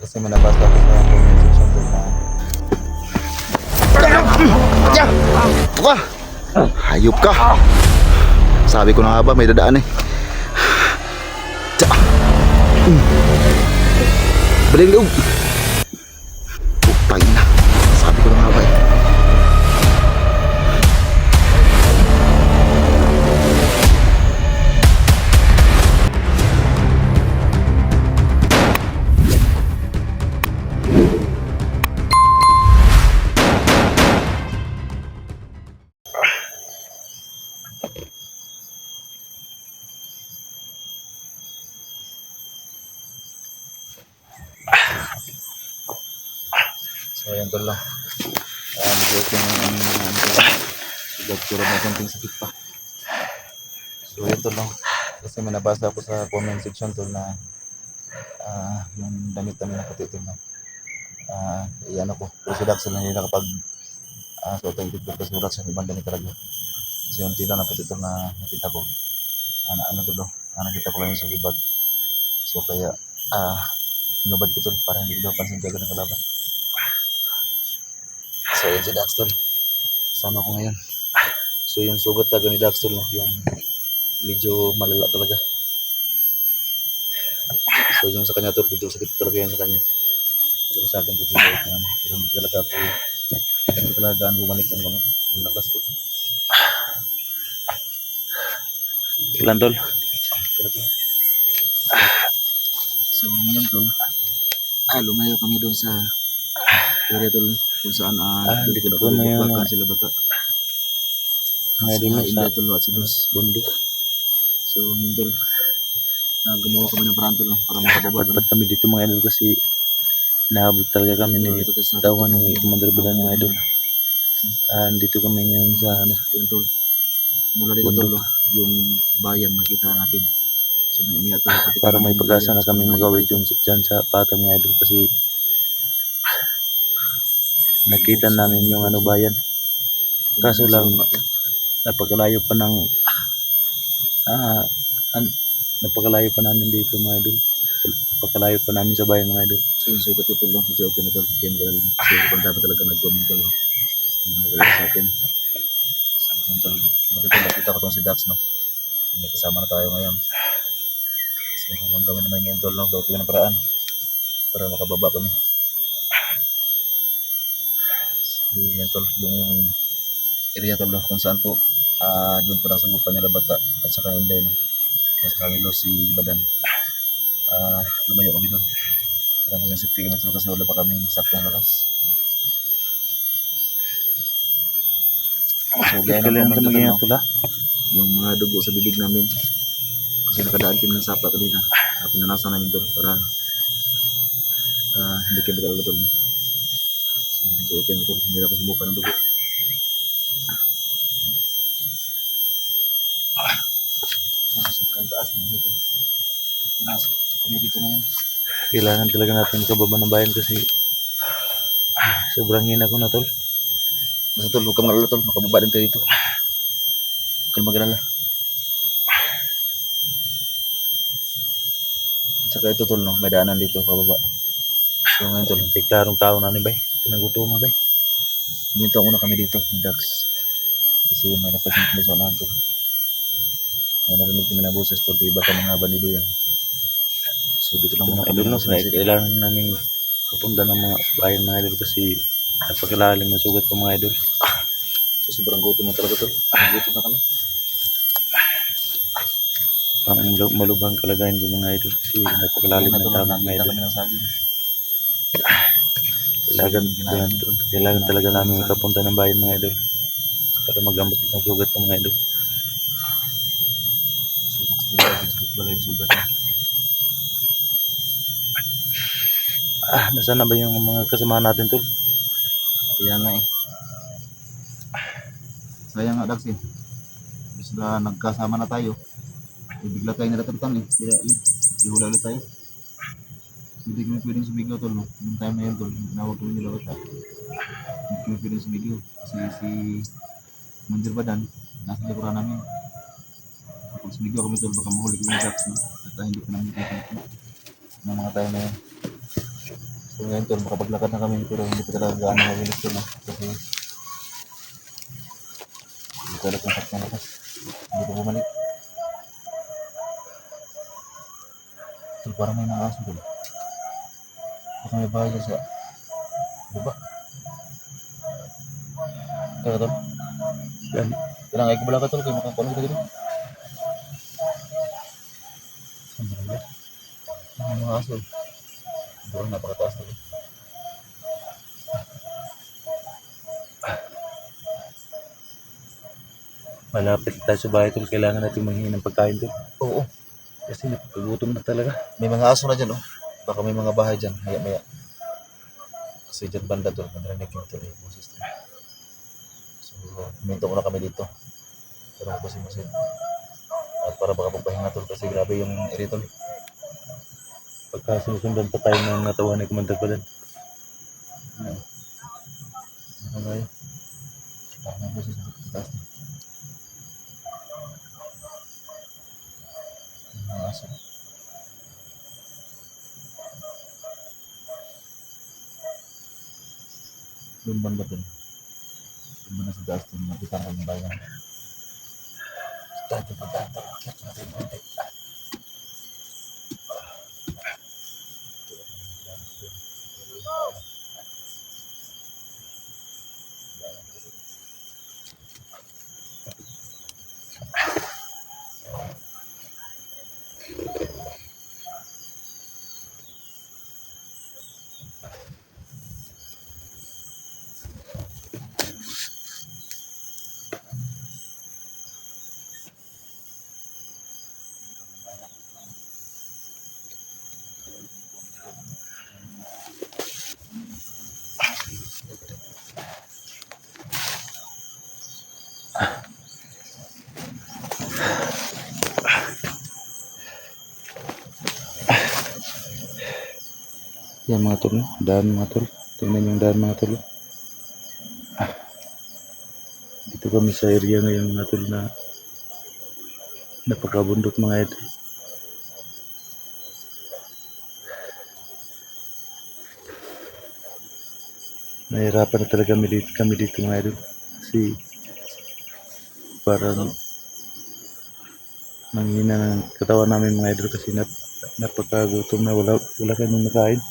Kasi may nabasa ko sa comment section doon na Ka! Hayop ka! Sabi ko na nga ba, may dadaan eh. Tsa! Baling loob! Putay na. Sabi ko na nga ba eh. so yan tol lang. Medyo yung siguro may konting sakit pa. So yan tol lang. Kasi may nabasa ko sa comment section tol na yung damit namin na puti tol na iyan ako. Pero si Dax lang hindi nakapag so tayo dito kasi sulat sa ibang damit talaga. Kasi yung tila na puti tol na nakita ko. Ano tol lang. Nakita ko lang yung sa gibag. So kaya inubad ko tol para hindi ko daw pansin kagad ng kalaban. So yun si Dax tol. Sama ko ngayon. So yung sugat talaga ni Dax tol no, yung medyo malala talaga. So yung sa kanya tol, medyo sakit talaga yan sa kanya. Pero sa akin dito pero hindi talaga ako hindi talaga bumalik yung lakas ko. Ilan tol? So ngayon tol, lumayo kami doon sa area tol kung saan hindi ko na sila bata. Ngayon Hindi sa tol at silos. bundok. So ngayon tol, gumawa kami ng paraan tol para makababa Dapat kami dito mga idol kasi nahabol talaga kami ni Tawan ni Commander Badan mga idol. Dito kami ngayon sa Yun tol, mula dito tol yung bayan makita natin. So may tol, para may pag-asa na kami magawid dyan sa Patang mga idol kasi nakita namin yung bayan. Kaso lang napakalayo pa ng napakalayo pa namin dito mga idol. Napakalayo pa namin sa bayan mga idol. So yung sugat ko tol, medyo okay na tol, general lang. Kasi kung dapat talaga nag-comment tol, nag-alala sa akin. Sama ng tol, nakita ko tong si Dax no. So may kasama na tayo ngayon. So ang gawin naman ngayon tol, gawin ko ng paraan para makababa kami. So yan tol, yung area tol kung saan po doon po nasagupan nila bata at saka hindi no. At saka nilo si Badan. Lumayo kami doon. Para maging safety kami tol kasi wala pa kami saktong lakas. So gaya ng comment tol, yung mga dugo sa bibig namin kasi nakadaan kami ng sapa kanina at pinanasan namin tol para hindi kami magalala tol. So medyo okay na tol, hindi na ako sumuka ng dugo. Sobrang taas na dito. Pinasok kami dito ngayon. Kailangan talaga natin makababa ng bayan kasi sobrang hina ko na tol. Basta tol, huwag kang magalala tol, makababa din tayo dito. Huwag kang magalala. Tsaka ito tol, no, may daanan dito pababa. So ngayon tol, Klarong tao na ni bay. Pinagutuma bay. huminto muna kami dito ni Dax. Kasi may napasin kami sa unahan tol. May narinig kami na boses tol, iba ka mga bandido yan. So dito lang muna kami. Idol no, kailangan namin papunta ng mga bayan mga idol kasi napakalalim na sugat ko mga idol. So sobrang gutom na talaga tol. Gutom na kami. Parang malubhang kalagayan ko mga idol kasi napakalalim na tama mga idol. Kailangan talaga namin makapunta ng bayan mga idol para magamot itong sugat ko mga idol. Nasaan na ba yung mga kasama natin tol? Kaya nga eh. Sayang nga Dax eh. Bis na nagkasama na tayo. Bigla tayo nalatatan eh. Kaya yun, ihula ulit tayo. Hindi kami pwedeng sumigaw tol. Yung time na yun tol, tinawag kami nila bata. Hindi kami pwedeng sumigaw. Kasi si Mandir Badan, nasa likuran namin. Kung sumigaw kami tol, baka mahuli kami ng Dax no. At hindi pa namin kita ng mga tayo na yun. So ngayon tol, makapaglakad na kami pero hindi pa talaga gaano mabilis tol no? Kasi hindi ko alam kung sakit na lakas. Hindi ko bumalik. Tol, parang may mga aso tol. Baka may bahay dyan sa baba. Kaya tol, Yan. kailangan ay kubala ka tol, kaya makakulong kita dito. Saan ba yan? May mga aso. Siguro napakataas tol. Malapit tayo sa bahay tol. Kailangan natin manghingi ng pagkain tol. Oo, Kasi napagutom na talaga. may mga aso na dyan oh. Baka may mga bahay dyan, maya maya. Kasi dyan banda tol, narinig yung tol, yung boses tol. So, huminto muna kami dito. Pero masin-masin. At para baka pagpahinga tol, kasi grabe yung area tol. Pagka sinusundan pa tayo ng natawan ni Commander Padan. Ano tayo? Parang may boses sa taas tol. Yung mga aso. Doon banda tol. Doon banda sa taas tol, nakita ko yung bayan. Tayo tol, tayo. Akit natin konti. Yan mga tol. Daan mga tol. Tingnan yung daan mga tol. Dito kami sa area ngayon mga tol na napakabundok mga idol. Nahirapan na talaga kami dito mga idol. Kasi parang nanghina ng katawan namin mga idol kasi napakagutom na wala kaming makain.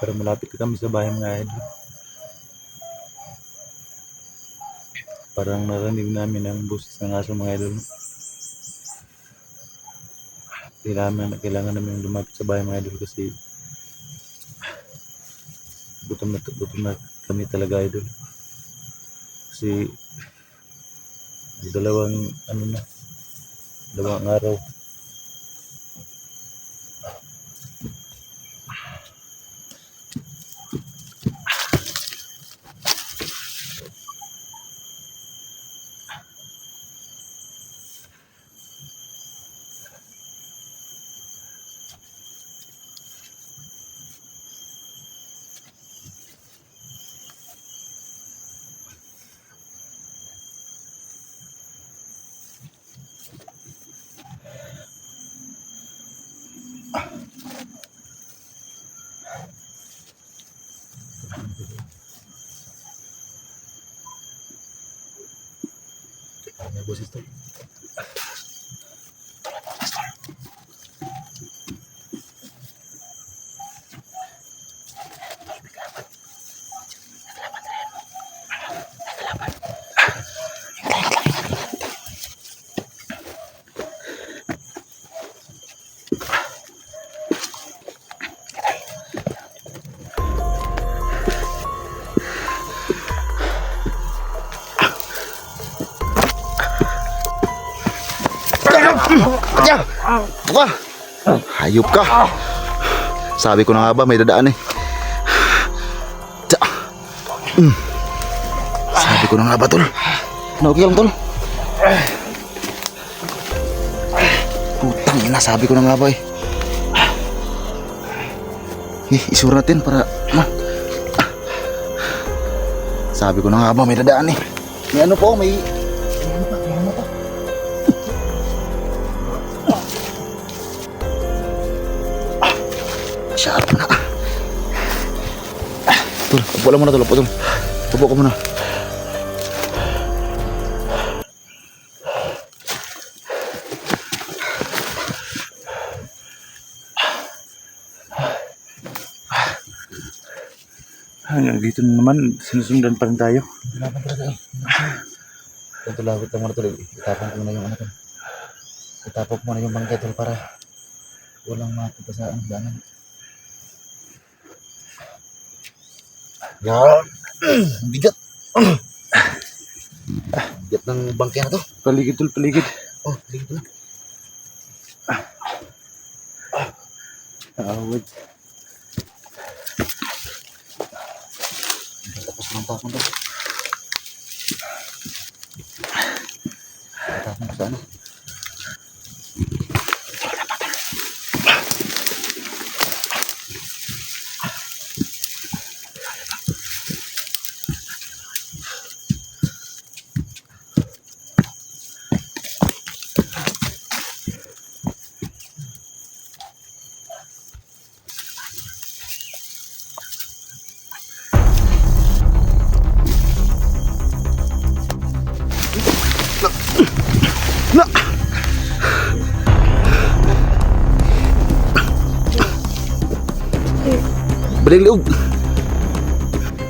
Pero malapit na kami sa bahay mga idol. Parang narinig namin ang boses ng aso mga idol. Kailangan namin lumapit sa bahay mga idol kasi gutom na kami talaga idol. Kasi dalawang araw May boses to. Atya! Buka! Hayop ka! Sabi ko na nga ba, may dadaan eh. Tsa! Sabi ko na nga ba, tol? Okay lang, tol? Putang ina, sabi ko na nga ba eh. Isura natin para... Sabi ko na nga ba, may dadaan eh. May ano po, may... Masyado na. Tol, upo lang muna, tol. Upo, tol. Upo ka muna. Hanggang dito na naman, sinusundan pa rin tayo. Laban talaga eh. Tol, labot lang muna tol. Itapon ko muna yung ano tol. Itapon ko muna yung bangkay tol para walang makita sa ang daanan. Yan. Bigat. Bigat ng bangkay na to. Paligid tol, paligid. Oh, tingin lang. Awad. Tapos ng tapon to. Tapon ko sa ano. Na! Baling loob.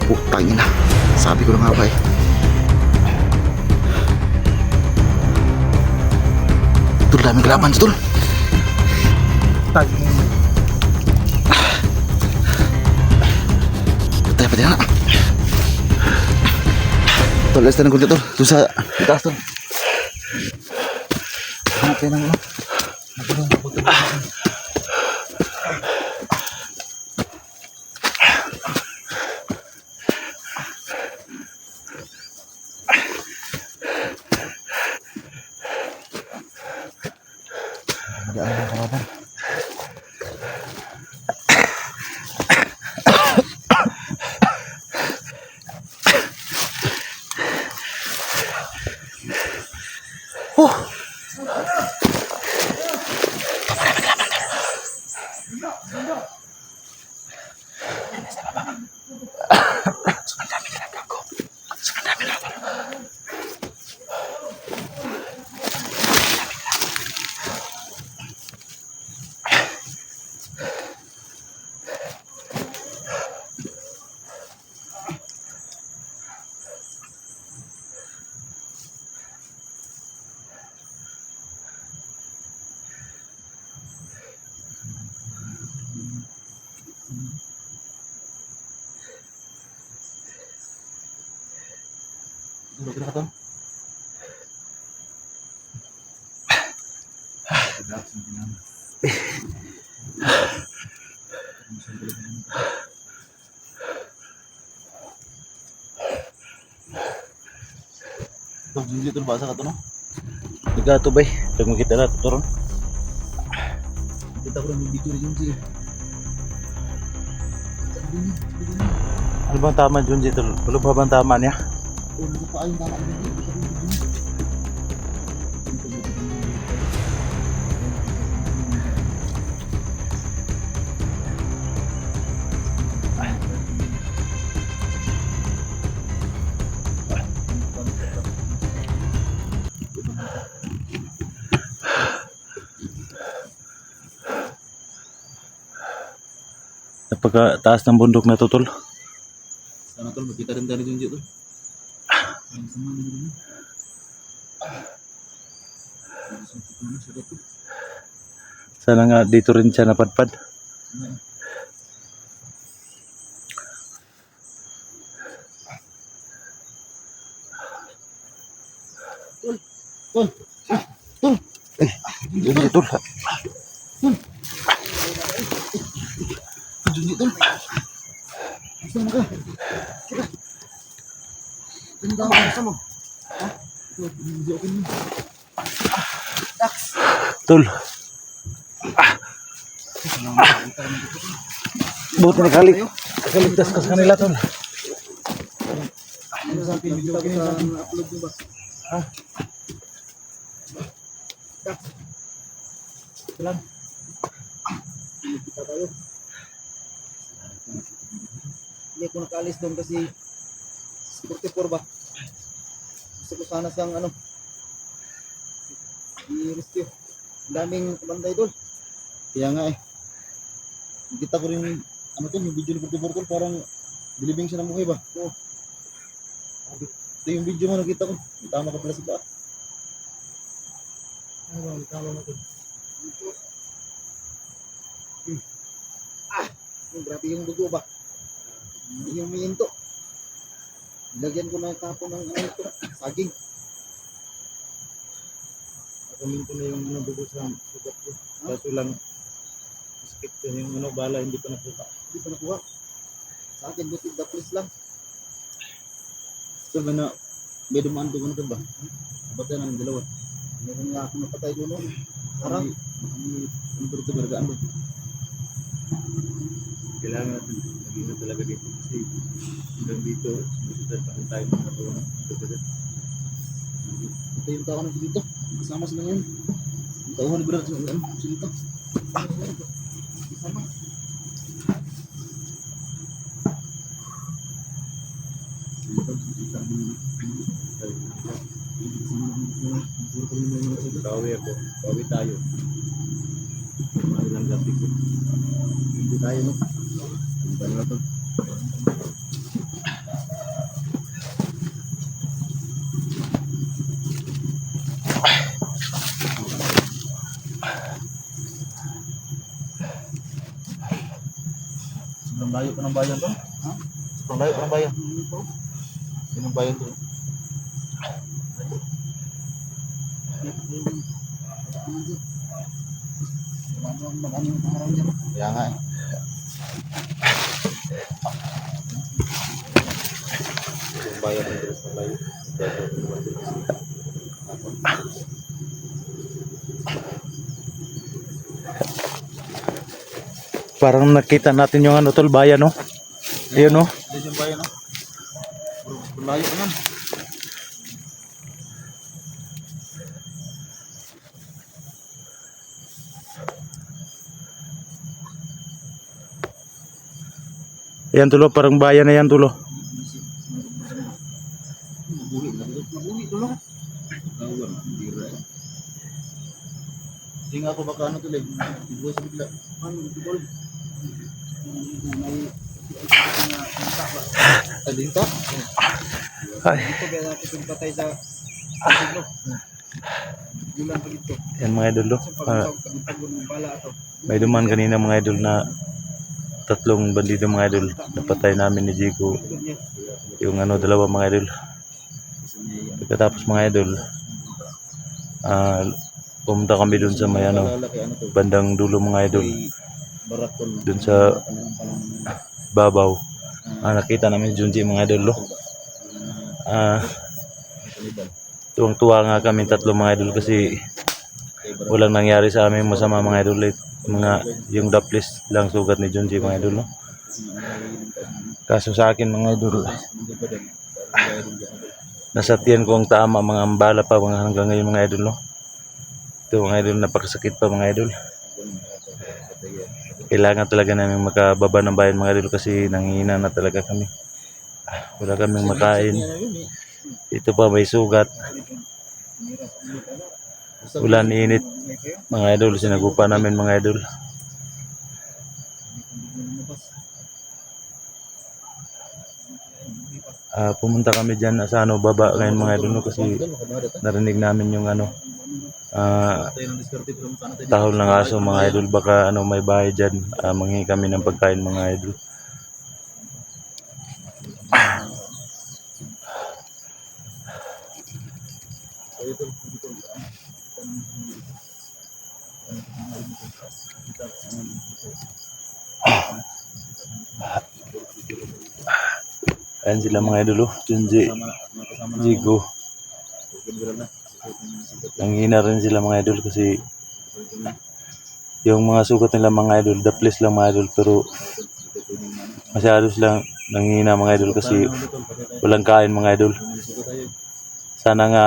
Putang ina. Sabi ko na nga ba eh. Tol, daming kalaban, tol. Patay, patay na. Tol, alis na ng kunti, tol. Doon sa itaas, tol. Hanap tayo ng ano. Madaan ng kalaban. Duduk na ka to. Ito, hindi ito basa ka to no? Nagato ba eh? Pag makita na, tuturon. Kita ko lang yung video rin siya. Ano bang tama dyan dito? Ano ba bang tama niya? Oh, ano pa ayun tama yung video? napakataas ng bundok na to, tol. Sana tol, magkita rin tayo ni Junji tol. Ang sama na rin. Sana nga dito rin siya napadpad. Junji tol. Junji tol. Saan ka? Tanda ko sa mo. Ha? Hindi ako nun. Tol. Buti nakaligtas ka sa kanila, tol. Ano sa ating video ko sa upload mo ba? Ha? Ito lang. Kita tayo. Hindi ako nakaalis doon kasi 44 ba? Gusto ko sana siyang i-rescue. Ang daming kumanday doon. Kaya nga nakita ko rin yung video ni 44 tol, parang bilibing siya ng mukha ba? Oo. Ito yung video mo nakita ko. May tama ka pala sa paa. Ano ba? May tama mo ito. Grabe yung dugo ba? Yung miinto. Lagyan ko na tapo ng saging. Kuminto na yung dugo sa sugat ko. Kaso lang, skip ko yung bala, hindi pa nakuha. Hindi pa nakuha. Sa akin, buti daplis lang. So, may dumaan doon ba? Batay ng dalawa. Meron nga ako napatay doon. Parang, ano ba ito, baragaan ba? Kailangan natin maging talaga dito kasi hanggang dito, susunod pa rin tayo makatuwa. Ito yung tao na dito. Kasama sila ngayon. Yung tauhan ni brother sila dito. Kasama. Bawi ako, bawi tayo. Ilang gabi ko. Hindi tayo, no? Hindi tayo na to. Sobrang layo pa ng bayan to. Ha? Sobrang layo pa ng bayan. Yun ang bayan to. Kaya nga Yung bayan ng Diyos na layo. Parang nakita natin yung tol, bayan, no? Ayun, no? Dito yung bayan, no? Sobrang layo pa yan. Ayan, tulo, parang bayan na yan, tulo. Nabuhi tulo. Kawan, bira. Hindi nga ako baka tuloy. Ibuhay sa bigla. Ano, bigol. May talinta. Ay. Dito kaya natin itong patay sa siglo. Gulang pa dito. Yan mga idol, no? Pagpagod ng bala ito. May duman kanina mga idol na tatlong bandido mga idol. Napatay namin ni Jigo yung dalawa mga idol. Pagkatapos mga idol, pumunta kami dun sa may bandang dulo mga idol. Dun sa babaw. Nakita namin Junji mga idol, no? Tuwang-tuwa nga kami tatlo mga idol kasi walang nangyari sa amin masama mga idol. Yung daplis lang sugat ni Junji mga idol, no? Kaso sa akin mga idol, nasa tiyan ko ang tama, mga ambala pa mga hanggang ngayon mga idol, no? Ito mga idol, napakasakit pa mga idol. Kailangan talaga namin makababa ng bayan mga idol kasi nanghihina na talaga kami. Wala kaming makain. Ito pa may sugat. Ulan, init mga idol, sinagupa namin mga idol. pumunta kami dyan sa ano, baba ngayon mga idol no, kasi narinig namin yung ano, tahol ng aso mga idol. Baka ano, may bahay dyan, manghingi kami ng pagkain mga idol. Ayan sila mga idol, oh. Junji, Jigo. Nanghina rin sila mga idol kasi yung mga sugat nila mga idol, the place lang mga idol, pero masyado silang nanghina mga idol kasi walang kain mga idol. Sana nga